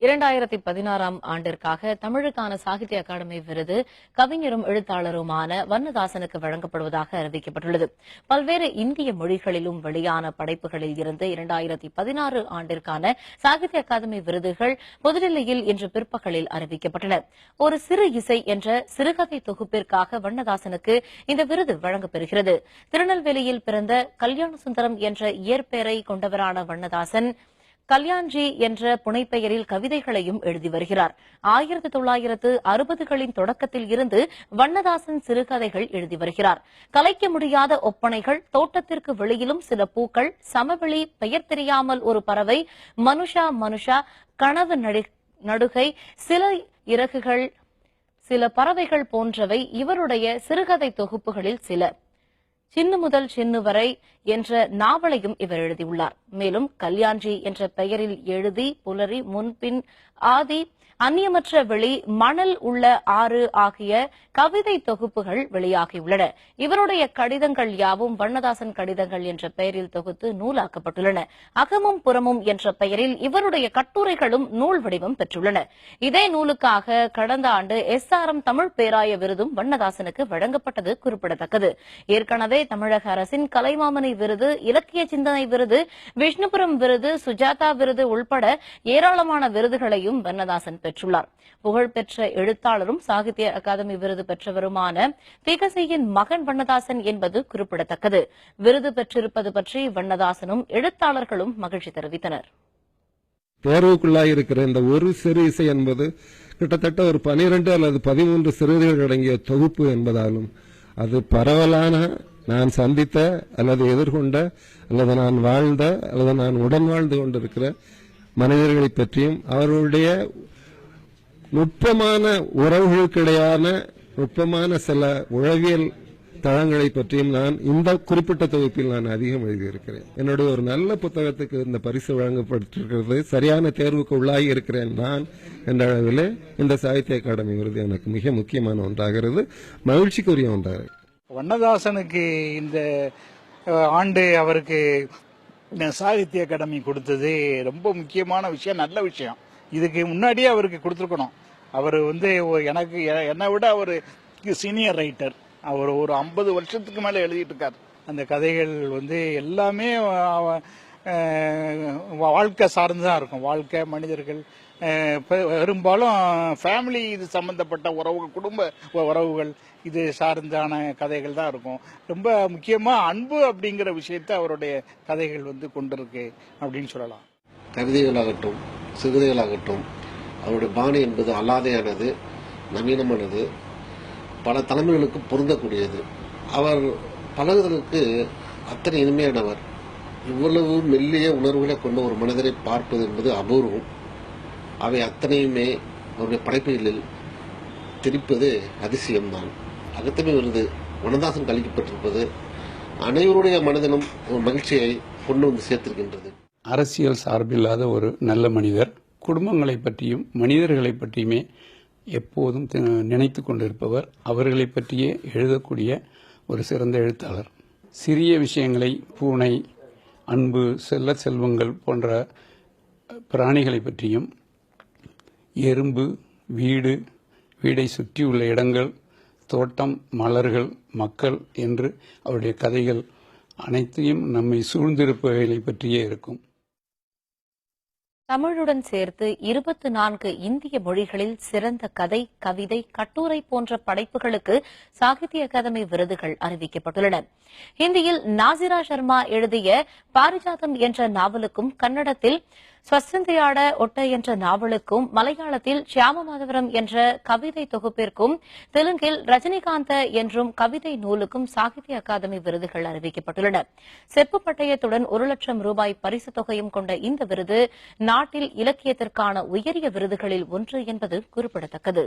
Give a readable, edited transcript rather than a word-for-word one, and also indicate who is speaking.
Speaker 1: 2016ஆம் ஆண்டிற்காக தமிழுக்கான சாகித்ய அகாடமி விருது கவிஞரும் எழுத்தாளருமான வண்ணதாசனுக்கு வழங்கப்படுவதாக அறிவிக்கப்பட்டுள்ளது. பல்வேறு இந்திய மொழிகளிலும் வெளியான படைப்புகளில் இருந்து 2016 ஆண்டிற்கான சாகித்ய அகாடமி விருதுகள் புதுடில்லியில் இன்று பிற்பகலில் அறிவிக்கப்பட்டன. ஒரு சிறு இசை என்ற சிறுகதை தொகுப்பிற்காக வண்ணதாசனுக்கு இந்த விருது வழங்கப்பெறுகிறது. திருநெல்வேலியில் பிறந்த கல்யாண சுந்தரம் என்ற இயற்பெயரை கொண்டவரான வண்ணதாசன் கல்யாண்ஜி என்ற புனைப்பெயரில் கவிதைகளையும் எழுதி வருகிறார். 1960களின் தொடக்கத்தில் இருந்து வண்ணதாசன் சிறுகதைகள் எழுதி வருகிறார். கலைக்க முடியாத ஒப்பனைகள், தோட்டத்திற்கு வெளியிலும் சில பூக்கள், சமவெளி, பெயர் தெரியாமல் ஒரு பறவை, மனுஷா, கனவு நடுகை, சில இறகுகள், சில பறவைகள் போன்றவை இவருடைய சிறுகதை தொகுப்புகளில் சில. சின்னு முதல் சின்னு வரை என்ற நாவலையும் இவர் எழுதியுள்ளார். மேலும் கல்யாண்ஜி என்ற பெயரில் எழுதி புலரி, முன்பின், ஆதி, அந்நியமற்ற வெளி, மணல் உள்ள ஆறு ஆகிய கவிதை தொகுப்புகள் வெளியாகியுள்ளன. இவருடைய கடிதங்கள் யாவும் வண்ணதாசன் கடிதங்கள் என்ற பெயரில் தொகுத்து நூலாக்கப்பட்டுள்ளன. அகமும் புறமும் என்ற பெயரில் இவருடைய கட்டுரைகளும் நூல் வடிவம் பெற்றுள்ளன. இதே நூலுக்காக கடந்த ஆண்டு SRM தமிழ் பேராய விருதும் வண்ணதாசனுக்கு வழங்கப்பட்டது குறிப்பிடத்தக்கது. ஏற்கனவே தமிழக அரசின் கலைமாமணி விருது, இலக்கிய சிந்தனை விருது, விஷ்ணுபுரம் விருது, சுஜாதா விருது உள்பட ஏராளமான விருதுகளையும் வண்ணதாசன் பெற்றுள்ளார். புகழ்பெற்ற எழுத்தாளரும் சாகித்ய அகாதமி விருது பெற்றவருமான திகசியின் மகன் வண்ணதாசன் என்பது குறிப்பிடத்தக்கது. விருது பெற்றிருப்பது பற்றி வண்ணதாசனும் எழுத்தாளர்களும் மகிழ்ச்சி தெரிவித்தனர்.
Speaker 2: தேர்வுக்குள்ளாயிருக்கிற இந்த ஒரு சிறு இசை என்பது கிட்டத்தட்ட ஒரு 12 அல்லது 13 சிறுகதைகள் அடங்கிய தொகுப்பு என்பதாலும் அது பரவலான நான் சந்தித்த அல்லது எதிர்கொண்ட அல்லது நான் வாழ்ந்த அல்லது நான் உடன் வாழ்ந்து கொண்டிருக்கிற மனிதர்களை பற்றியும் அவர்களுடைய நுட்பமான உறவுகளுக்கிடையான நுட்பமான சில உளவியல் தளங்களை பற்றியும் நான் இந்த குறிப்பிட்ட தொகுப்பில் நான் அதிகம் எழுதியிருக்கிறேன். என்னுடைய ஒரு நல்ல புத்தகத்துக்கு இந்த பரிசு வழங்கப்பட்டிருக்கிறது. சரியான தேர்வுக்கு உள்ளாகி இருக்கிறேன் நான் என்ற அளவில் இந்த சாகித்ய அகாடமி விருது எனக்கு மிக முக்கியமான ஒன்றாகிறது, மகிழ்ச்சிக்குரிய ஒன்றாக.
Speaker 3: வண்ணதாசனுக்கு இந்த ஆண்டு அவருக்கு சாகித்ய அகாடமி கொடுத்தது ரொம்ப முக்கியமான விஷயம், நல்ல விஷயம். இதுக்கு முன்னாடியே அவருக்கு கொடுத்துருக்கணும். அவர் எனக்கு என்னை விட அவர் சீனியர் ரைட்டர். அவர் ஒரு 50 வருஷத்துக்கு மேல எழுதிட்டு இருக்கார். அந்த கதைகள் எல்லாமே வாழ்க்கை சார்ந்துதான் இருக்கும். வாழ்க்கை, மனிதர்கள், பெரும்பாலும் ஃபேமிலி இது சம்பந்தப்பட்ட உறவுகள், குடும்ப உறவுகள் இது சார்ந்தான கதைகள் தான் இருக்கும். ரொம்ப முக்கியமா அன்பு அப்படிங்கிற விஷயத்தை அவருடைய கதைகள் கொண்டிருக்கு அப்படின்னு சொல்லலாம்.
Speaker 4: கவிதைகளாகட்டும் சிறுகதைகளாகட்டும் அவருடைய பாணி என்பது அலாதையானது, நவீனமானது, பல தலைமுறைகளுக்கு பொருந்தக்கூடியது. அவர் பழகுதலுக்கு அத்தனை இனிமையானவர். இவ்வளவு மெல்லிய உணர்வுகளை கொண்ட ஒரு மனிதரை பார்ப்பது என்பது அபூர்வம். அவை அத்தனையுமே அவருடைய படைப்புகளில் திரிப்பது அதிசயம்தான். அகத்தமே விருது வண்ணதாசன் கழிக்கப்பட்டிருப்பது அனைவருடைய மனதிலும் ஒரு மகிழ்ச்சியை கொண்டு வந்து சேர்த்திருக்கின்றது.
Speaker 5: அரசியல் சார்பில்லாத ஒரு நல்ல மனிதர். குடும்பங்களை பற்றியும் மனிதர்களை பற்றியுமே எப்போதும் நினைத்து கொண்டிருப்பவர். அவர்களை பற்றியே எழுதக்கூடிய ஒரு சிறந்த எழுத்தாளர். சிறிய விஷயங்களை, பூனை, அன்பு, செல்ல செல்வங்கள் போன்ற பிராணிகளை பற்றியும், எறும்பு, வீடை சுற்றியுள்ள இடங்கள், தோட்டம், மலர்கள், மக்கள் என்று அவருடைய கதைகள் அனைத்தையும் நம்மை சூழ்ந்திருப்பவைகளை பற்றியே இருக்கும்.
Speaker 1: தமிழுடன் சேர்த்து 24 இந்திய மொழிகளில் சிறந்த கதை, கவிதை, கட்டுரை போன்ற படைப்புகளுக்கு சாகித்ய அகாதமி விருதுகள் அறிவிக்கப்பட்டுள்ளன. ஹிந்தியில் நாசிரா சர்மா எழுதிய பாரிஜாதம் என்ற நாவலுக்கும், கன்னடத்தில் ஸ்வசந்தியாட ஒட்ட என்ற நாவலுக்கும், மலையாளத்தில் சியாமமாதவரம் என்ற கவிதை தொகுப்பிற்கும், தெலுங்கில் ரஜினிகாந்த என்றும் கவிதை நூலுக்கும் சாகித்ய அகாதமி விருதுகள் அறிவிக்கப்பட்டுள்ளன. செப்பு பட்டயத்துடன் 1 லட்சம் ரூபாய் பரிசுத் தொகையும் கொண்ட இந்த விருது நாட்டில் இலக்கியத்திற்கான உயரிய விருதுகளில் ஒன்று என்பது குறிப்பிடத்தக்கது.